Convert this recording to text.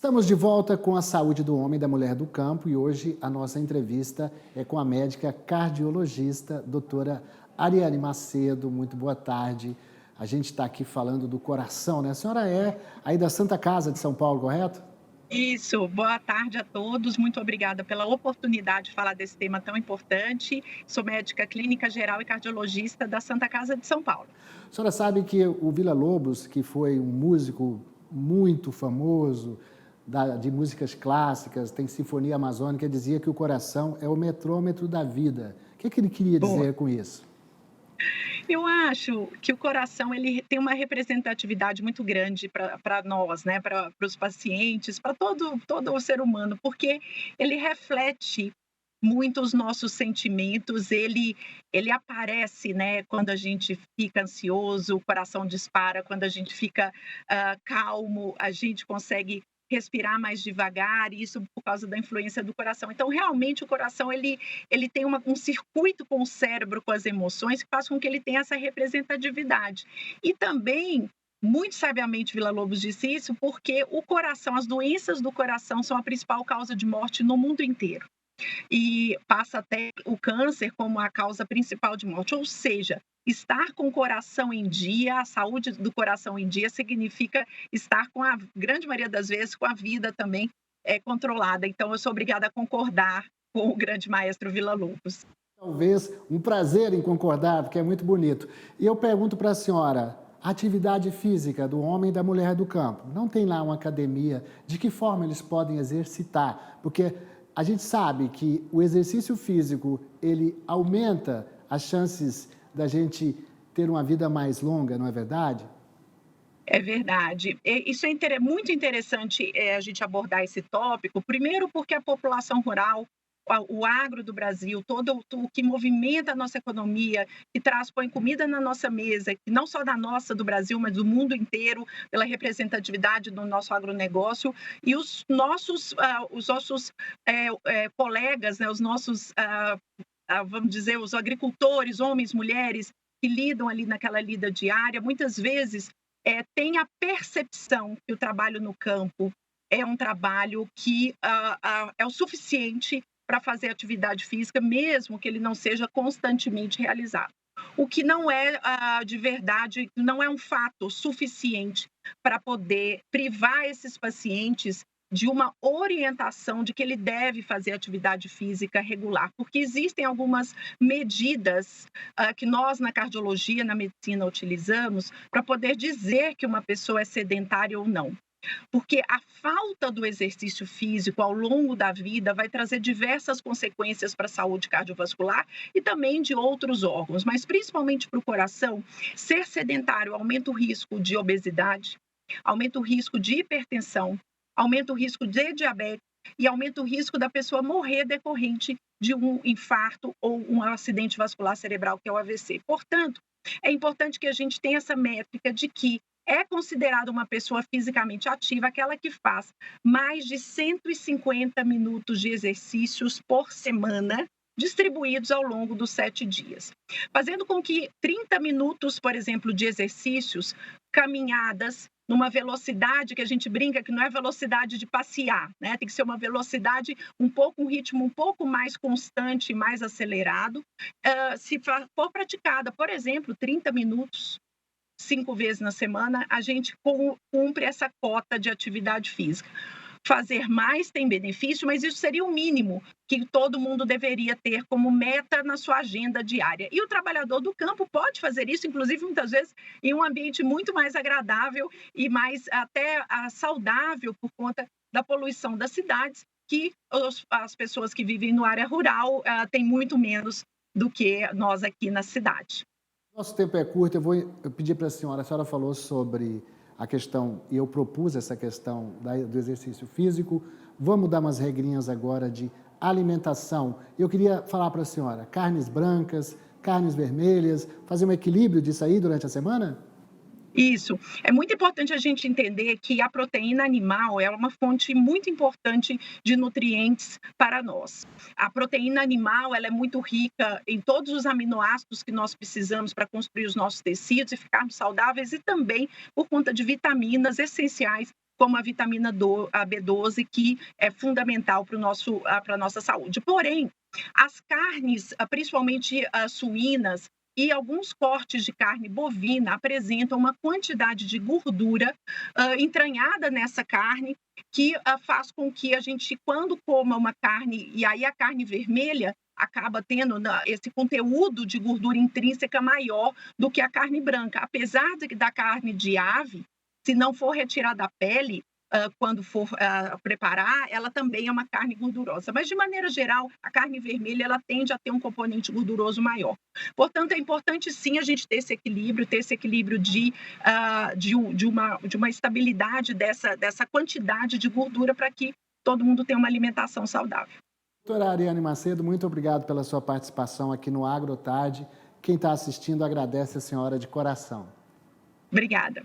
Estamos de volta com a saúde do homem e da mulher do campo e hoje a nossa entrevista é com a médica cardiologista, doutora Ariane Macedo. Muito boa tarde. A gente está aqui falando do coração, né? A senhora é aí da Santa Casa de São Paulo, correto? Isso, boa tarde a todos. Muito obrigada pela oportunidade de falar desse tema tão importante. Sou médica clínica geral e cardiologista da Santa Casa de São Paulo. A senhora sabe que o Villa-Lobos, que foi um músico muito famoso de músicas clássicas, tem Sinfonia Amazônica, dizia que o coração é o metrômetro da vida. O que ele queria Boa. dizer com isso? Eu acho que o coração ele tem uma representatividade muito grande para nós, né, para os pacientes, para todo o ser humano, porque ele reflete muito os nossos sentimentos, ele aparece, né, quando a gente fica ansioso, o coração dispara, quando a gente fica, calmo, a gente consegue respirar mais devagar, e isso por causa da influência do coração. Então, realmente, o coração ele tem um circuito com o cérebro, com as emoções, que faz com que ele tenha essa representatividade. E também, muito sabiamente, Villa-Lobos disse isso, porque o coração, as doenças do coração são a principal causa de morte no mundo inteiro e passa até o câncer como a causa principal de morte. Ou seja, estar com o coração em dia, a saúde do coração em dia, significa estar com a grande maioria das vezes com a vida também controlada. Então, eu sou obrigada a concordar com o grande maestro Villa-Lobos. Talvez um prazer em concordar, porque é muito bonito. E eu pergunto para a senhora, a atividade física do homem e da mulher do campo, não tem lá uma academia? De que forma eles podem exercitar? Porque a gente sabe que o exercício físico, ele aumenta as chances da gente ter uma vida mais longa, não é verdade? É verdade. Isso é muito interessante a gente abordar esse tópico. Primeiro, porque a população rural, o agro do Brasil, todo o que movimenta a nossa economia, que traz, põe comida na nossa mesa, que não só da nossa, do Brasil, mas do mundo inteiro, pela representatividade do nosso agronegócio, e os nossos colegas, né, os nossos, vamos dizer, os agricultores, homens, mulheres, que lidam ali naquela lida diária, muitas vezes tem a percepção que o trabalho no campo é um trabalho que é o suficiente para fazer atividade física, mesmo que ele não seja constantemente realizado. O que não é de verdade, não é um fato suficiente para poder privar esses pacientes de uma orientação de que ele deve fazer atividade física regular, porque existem algumas medidas que nós na cardiologia, na medicina utilizamos para poder dizer que uma pessoa é sedentária ou não. Porque a falta do exercício físico ao longo da vida vai trazer diversas consequências para a saúde cardiovascular e também de outros órgãos, mas principalmente para o coração. Ser sedentário aumenta o risco de obesidade, aumenta o risco de hipertensão, aumenta o risco de diabetes e aumenta o risco da pessoa morrer decorrente de um infarto ou um acidente vascular cerebral, que é o AVC. Portanto, é importante que a gente tenha essa métrica de que é considerada uma pessoa fisicamente ativa aquela que faz mais de 150 minutos de exercícios por semana, distribuídos ao longo dos 7 dias. Fazendo com que 30 minutos, por exemplo, de exercícios, caminhadas, numa velocidade que a gente brinca que não é velocidade de passear, né? Tem que ser uma velocidade um ritmo um pouco mais constante, mais acelerado. Se for praticada, por exemplo, 30 minutos 5 vezes na semana, a gente cumpre essa cota de atividade física. Fazer mais tem benefício, mas isso seria o mínimo que todo mundo deveria ter como meta na sua agenda diária. E o trabalhador do campo pode fazer isso, inclusive, muitas vezes, em um ambiente muito mais agradável e mais até saudável por conta da poluição das cidades, que as pessoas que vivem no área rural têm muito menos do que nós aqui na cidade. Nosso tempo é curto, eu pedir para a senhora falou sobre a questão, e eu propus essa questão do exercício físico, vamos dar umas regrinhas agora de alimentação. Eu queria falar para a senhora, carnes brancas, carnes vermelhas, fazer um equilíbrio disso aí durante a semana? Isso. É muito importante a gente entender que a proteína animal é uma fonte muito importante de nutrientes para nós. A proteína animal, ela é muito rica em todos os aminoácidos que nós precisamos para construir os nossos tecidos e ficarmos saudáveis, e também por conta de vitaminas essenciais como a vitamina a B12, que é fundamental para a nossa saúde. Porém, as carnes, principalmente as suínas, e alguns cortes de carne bovina apresentam uma quantidade de gordura entranhada nessa carne, que faz com que a gente, quando coma uma carne, e aí a carne vermelha acaba tendo esse conteúdo de gordura intrínseca maior do que a carne branca. Apesar da carne de ave, se não for retirada a pele, quando for preparar, ela também é uma carne gordurosa. Mas, de maneira geral, a carne vermelha ela tende a ter um componente gorduroso maior. Portanto, é importante sim a gente ter esse equilíbrio de uma estabilidade dessa quantidade de gordura para que todo mundo tenha uma alimentação saudável. Doutora Ariane Macedo, muito obrigado pela sua participação aqui no AgroTarde. Quem está assistindo agradece a senhora de coração. Obrigada.